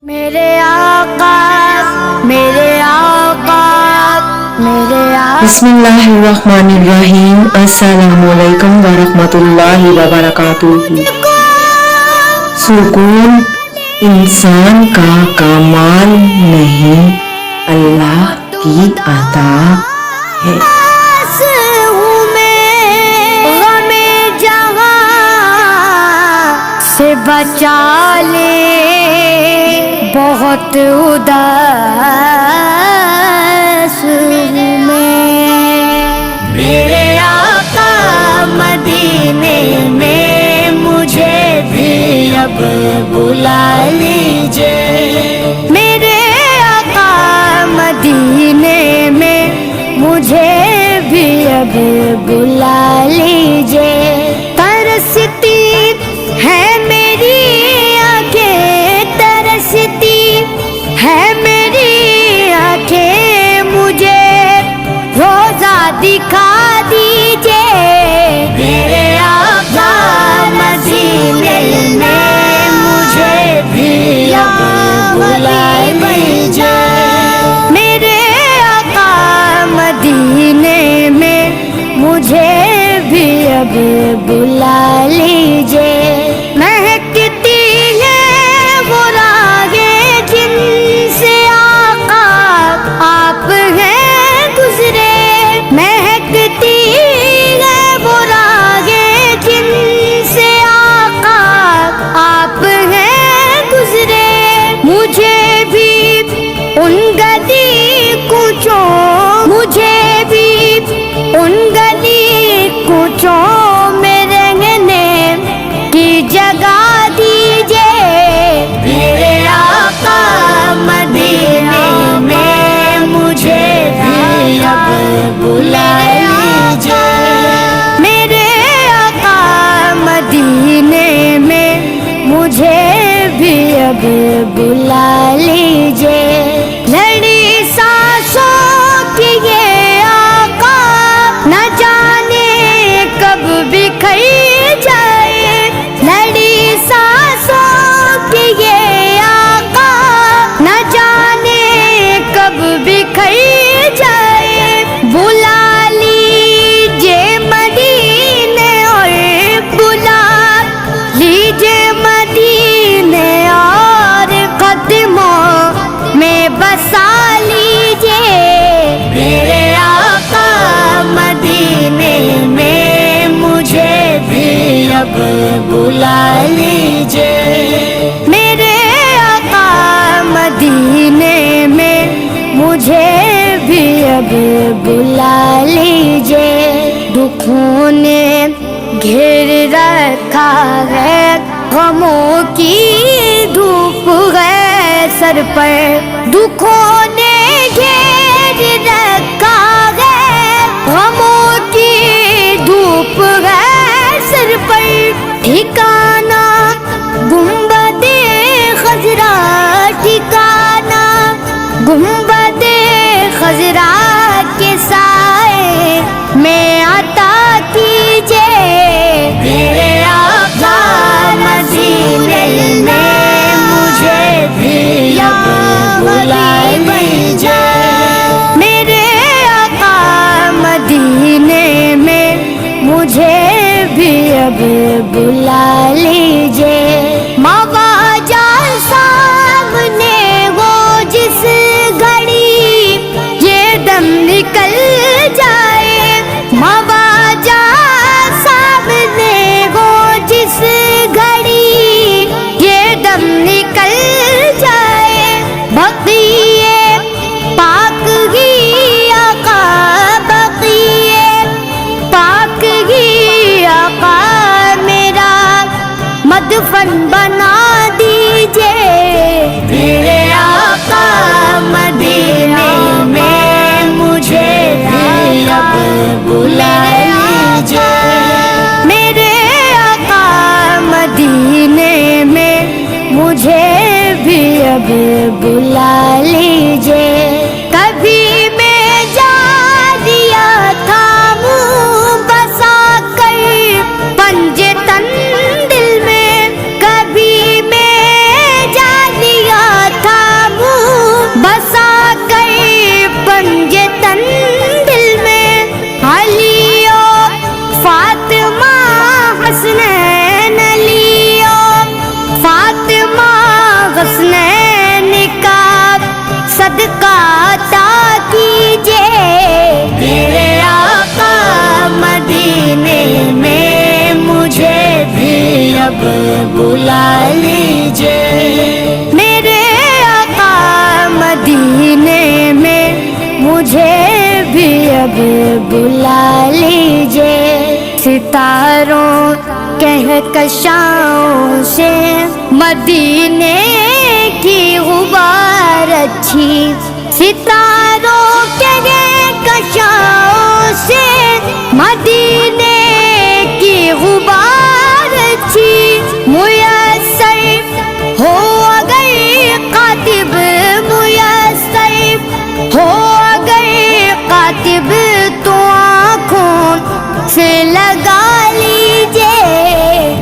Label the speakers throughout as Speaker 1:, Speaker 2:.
Speaker 1: میرے آقا
Speaker 2: بسم اللہ الرحمن الرحیم۔ السلام علیکم ورحمۃ اللہ وبرکاتہ۔ سکون انسان کا کمال نہیں، اللہ کی عطا ہے۔
Speaker 1: سے بچا لے بہت اداس میرے آقا مدینے میں مجھے بھی اب بلا لیجئے۔ میرے آقا مدینے میں مجھے بھی اب بلا لیجئے۔ ترستی ہے میری آنکھیں، ترستی ہے میری آنکھیں، مجھے روزہ دکھا دیجئے۔ میرے آقا مدینے میں مجھے بھی اب بلا لیجئے۔ میرے آقا مدینے میں مجھے بھی اب بلا لیجئے۔ مہکتی ہے وہ راگیں جن سے آقا آپ ہیں گزرے، مہکتی ہے وہ راگیں جن سے آقا آپ ہیں گزرے۔ مجھے بھی ان گلی کوچوں، مجھے بھی ان گلی کوچوں میں رہنے کی جگہ دیجئے۔ میرے آقا مدینے میں مجھے بھی اب بلا لیجئے۔ میرے آقا مدینے میں مجھے بھی اب بلا لیجئے۔ لڑی سانسوں کی یہ آقا نہ جانے کب بکھر جائے، لڑی سانسوں کی یہ آقا نہ جانے کب بکھر جائے۔ بلا لیجئے مدینے اور بلا لیجئے مدینے اور قدموں میں بسا لیجئے۔ میرے آقا مدینے میں مجھے بھی اب بلا لیجئے۔ میرے آقا مدینے میں مجھے بھی اب بلا لیجئے۔ دکھوں نے گھیر رکھا ہے، غموں کی دھوپ ہے سر پر، دکھوں نے گھیر رکھا ہے، غموں کی دھوپ ہے سر پر۔ ٹھکانہ گنبد خضرا، ٹھکانہ گنبد خضرا کے سائے میں عطا کیجئے۔ میرے آقا مدینے میں مجھے بھی اب بلا لیجئے۔ میرے آقا مدینے میں مجھے بھی اب بلا لیجئے۔ مواجہ سامنے وہ جس گھڑی یہ دم نکل جائے، مواجہ سامنے وہ جس گھڑی یہ دم نکل جائے۔ بقیے پاک ہی آقا، بقیے پاک ہی آقا میرا مدفن بنا دیجئے۔ میرے آقا مدینے میں مجھے بھی اب بلا لیجئے۔ میرے آقا مدینے میں مجھے بھی اب بلا لیجئے۔ کبھی میں جا دیا تھا منہ بسا کر پنجے تن دل میں، کبھی میں جا دیا
Speaker 3: بلا لیجئے،
Speaker 1: میرے آقا مدینے میں مجھے بھی اب بلا لیجئے، ستاروں کہکشاؤں سے مدینے کی غبار اچھی، ستاروں کہکشاؤں سے مدینے کی غبار اچھی، میسر ہو اگر کاتب، میسر ہو اگر کاتب تو آنکھوں سے لگا لیجئے،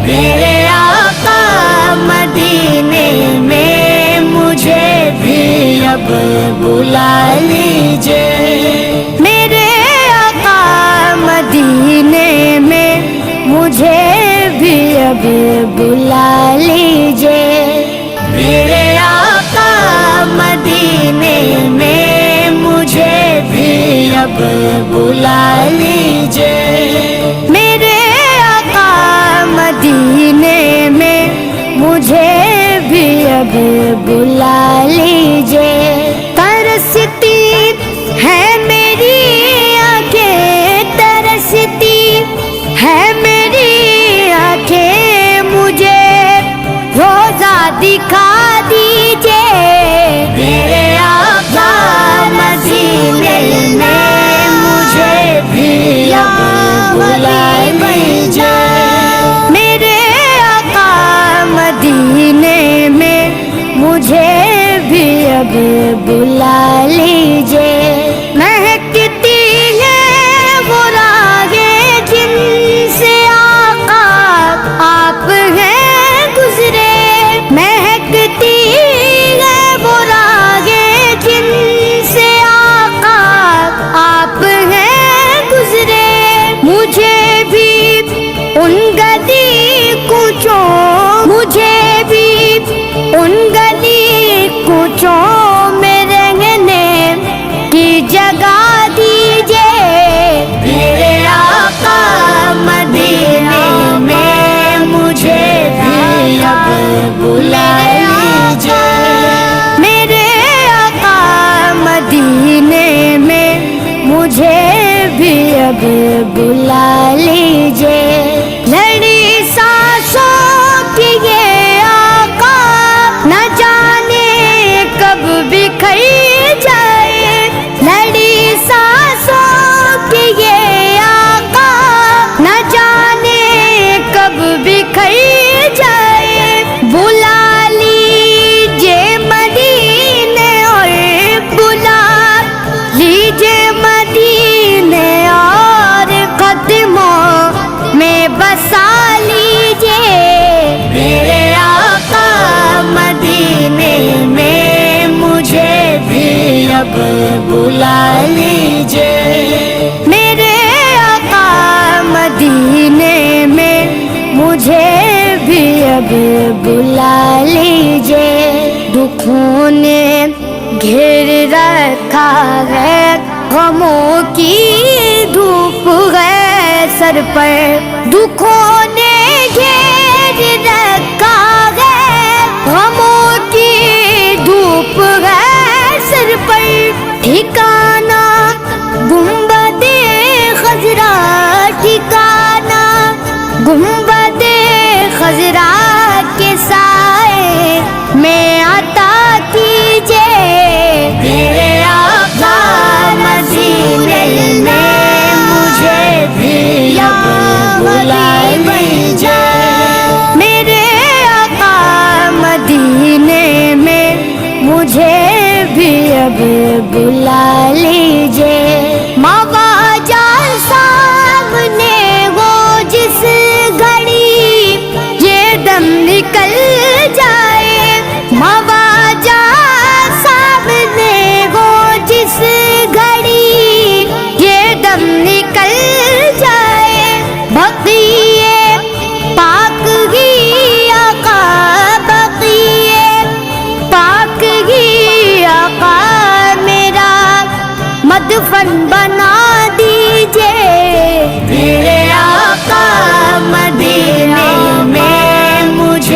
Speaker 3: میرے آقا مدینے میں مجھے بھی اب بلا لیجئے،
Speaker 1: میرے آقا مدینے میں مجھے بھی اب بلا لیجئے،
Speaker 3: میرے آقا مدینے میں مجھے بھی اب بلا لیجئے،
Speaker 1: میرے آقا مدینے میں مجھے بھی اب بلا لیجئے، ترستی ہے میری آنکھیں، ترستی ہے میری آنکھیں، مجھے روزہ دکھا دیجئے،
Speaker 3: میرے آقا مدینے میں مجھے بھی اب بلا لیجئے،
Speaker 1: میرے آقا مدینے میں مجھے بھی اب بلا لیجئے، مہکتی ہے وہ راہیں جن سے آقا آپ ہیں گزرے، مہکتی ہے وہ راہیں جن سے آقا آپ ہیں گزرے، مجھے بھی ان گلی کوچوں، مجھے بھی ان گلی کوچوں میں رہنے کی جگہ دیجئے،
Speaker 3: میرے آقا مدینے میں مجھے بھی اب بلا لیجئے،
Speaker 1: میرے آقا مدینے میں مجھے بھی اب بلا لیجئے، لڑی سانسوں کی یہ آقا نہ جانے کب بکھر جائے، لڑی سانسوں کی یہ آقا نہ جانے کب بکھر جائے، بلا لیجئے مدینے اور بلا لیجئے مدینے اور قدموں میں بسا لیجئے،
Speaker 3: میرے آقا مدینے میں مجھے بھی اب بلا لیجئے،
Speaker 1: میرے آقا مدینے میں مجھے بھی اب بلا لیجئے، دکھوں نے گھیر رکھا ہے، غموں کی دھوپ ہے سر پر، دکھوں نے گھیر رکھا ہے، غموں کی دھوپ ہے سر پر، ٹھکانہ گنبد خضرا، ٹھکانہ گنبد خضرا کے سائے میں عطا کیجئے،
Speaker 3: میرے آقا مدینے میں مجھے بھی اب بلا لیجئے،
Speaker 1: میرے آقا مدینے میں مجھے بھی اب بلا لیجئے، مواجہ سامنے وہ جس گھڑی یہ دم نکل جائے، مواجہ سامنے وہ جس گھڑی یہ دم نکل جائے، بقیے پاک ہی آقا، بقیے پاک ہی آقا میرا مدفن بنا دیجئے،
Speaker 3: میرے آقا مدینے میں مجھے